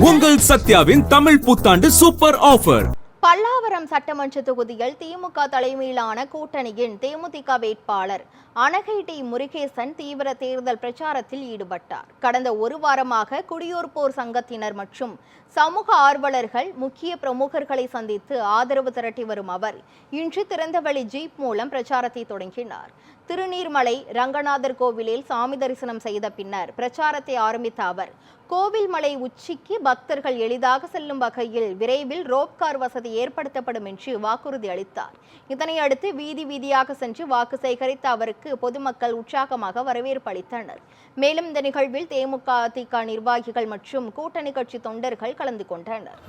உங்கள் சத்யாவின் தமிழ் புத்தாண்டு super offer. Pallavaram சட்டமன்ற தொகுதியில் திமுக தலைமையிலான கூட்டணியின் தேமுதிக வேட்பாளர் அனகை டி முருகேசன் தீவிர தேர்தல் பிரச்சாரத்தில் ஈடுபட்டார். கடந்த ஒரு வாரமாக குடியோர்போர் சங்கத்தினர் மற்றும் சமூக ஆர்வலர்கள் முக்கிய பிரமுகர்களை சந்தித்து ஆதரவு திரட்டி வரும் அவர் இன்று திறந்தவெளி ஜீப் மூலம் பிரச்சாரத்தை தொடங்கினார். திருநீர்மலை ரங்கநாதர் கோவிலில் சாமி தரிசனம் செய்த பின்னர் பிரச்சாரத்தை ஆரம்பித்த அவர் கோவில் மலை உச்சிக்கு பக்தர்கள் எளிதாக செல்லும் வகையில் விரைவில் ரோப் கார் வசதி ஏற்படுத்தப்படும் என்று வாக்குறுதி அளித்தார். இதனையடுத்து வீதி வீதியாக சென்று வாக்கு சேகரித்த அவருக்கு பொதுமக்கள் உற்சாகமாக வரவேற்பு அளித்தனர். மேலும் இந்த நிகழ்வில் தேமுக அதிக நிர்வாகிகள் மற்றும் கூட்டணி கட்சி தொண்டர்கள் கலந்து கொண்டனர்.